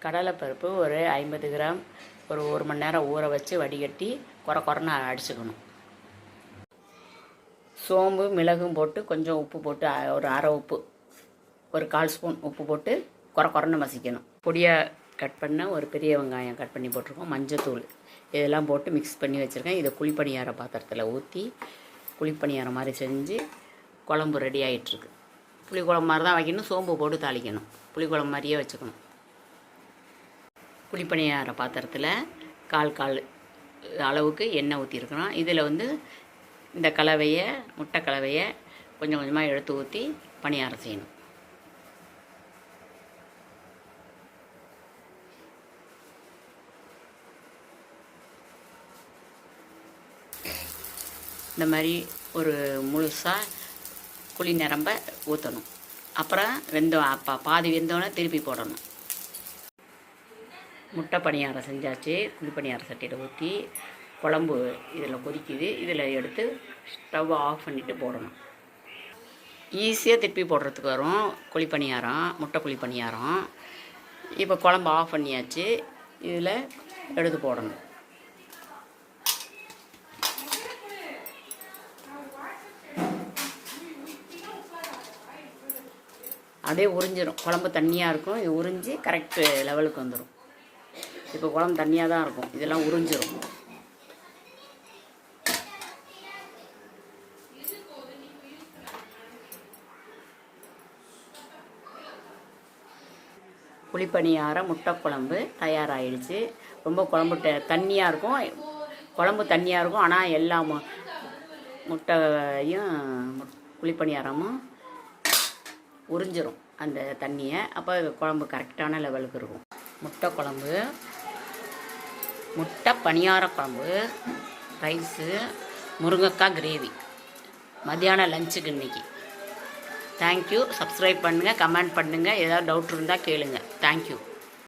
கடலைப்பருப்பு ஒரு 50 கிராம் ஒரு மணி நேரம் ஊற வச்சு வடிகட்டி கொரன்னு அடிச்சுக்கணும். சோம்பு மிளகும் போட்டு கொஞ்சம் உப்பு போட்டு ஒரு அரை உப்பு ஒரு 1/4 ஸ்பூன் உப்பு போட்டு கொரன்னு மசிக்கணும். பொடியாக கட் பண்ண ஒரு பெரிய வெங்காயம் கட் பண்ணி போட்டிருக்கோம். மஞ்சத்தூள் இதெல்லாம் போட்டு மிக்ஸ் பண்ணி வச்சுருக்கேன். இதை குழிப்பணியார பாத்திரத்தில் ஊற்றி குழிப்பணியாரம் மாதிரி செஞ்சு குழம்பு ரெடி ஆகிட்டுருக்கு. புளிக்குழம்பு மாதிரி தான் வைக்கணும். சோம்பு போட்டு தாளிக்கணும். புளிக்குழம்பு மாதிரியே வச்சுக்கணும். குழிப்பணியார பாத்திரத்தில் கால் அளவுக்கு எண்ணெய் ஊற்றிருக்கிறோம். இதில் இந்த கலவையை முட்டை கலவையை கொஞ்சம் கொஞ்சமாக எடுத்து ஊற்றி பணியாரம் செய்யணும். இந்த மாதிரி ஒரு முழுசாக குழி நிரம்ப ஊற்றணும். அப்புறம் பாதி வெந்தோடனே திருப்பி போடணும். முட்டை பணியாரம் செஞ்சாச்சு. குழி பணியாரம் சட்டியில் ஊற்றி குழம்பு இதில் கொதிக்குது. இதில் எடுத்து ஸ்டவ் ஆஃப் பண்ணிவிட்டு போடணும். ஈஸியாக திருப்பி போடுறதுக்கு வரும் குழி பணியாரம், முட்டை குழி பணியாரம். இப்போ குழம்பு ஆஃப் பண்ணியாச்சு. இதில் எடுத்து போடணும். அப்படியே உறிஞ்சிடும். குழம்பு தண்ணியாக இருக்கும். இது உறிஞ்சி கரெக்டு லெவலுக்கு வந்துடும். இப்போ குழம்பு தண்ணியாக தான் இருக்கும். இதெல்லாம் உறிஞ்சிடும். புளிப்பணியாரம் முட்டை குழம்பு தயாராகிடுச்சு. ரொம்ப குழம்பு தண்ணியாக இருக்கும். குழம்பு தண்ணியாக இருக்கும். ஆனால் எல்லா முட்டையும் புளிப்பணியாரமும் உறிஞ்சிரும் அந்த தண்ணியை. அப்போ குழம்பு கரெக்டான லெவலுக்கு இருக்கும். முட்டை குழம்பு, முட்டை பணியார குழம்பு, ரைஸு, முருங்கைக்காய் கிரேவி மத்தியானம் லஞ்சுக்கு இன்றைக்கி. தேங்க்யூ. சப்ஸ்கிரைப் பண்ணுங்கள், கமெண்ட் பண்ணுங்கள். ஏதாவது டவுட் இருந்தால் கேளுங்கள். தேங்க்யூ.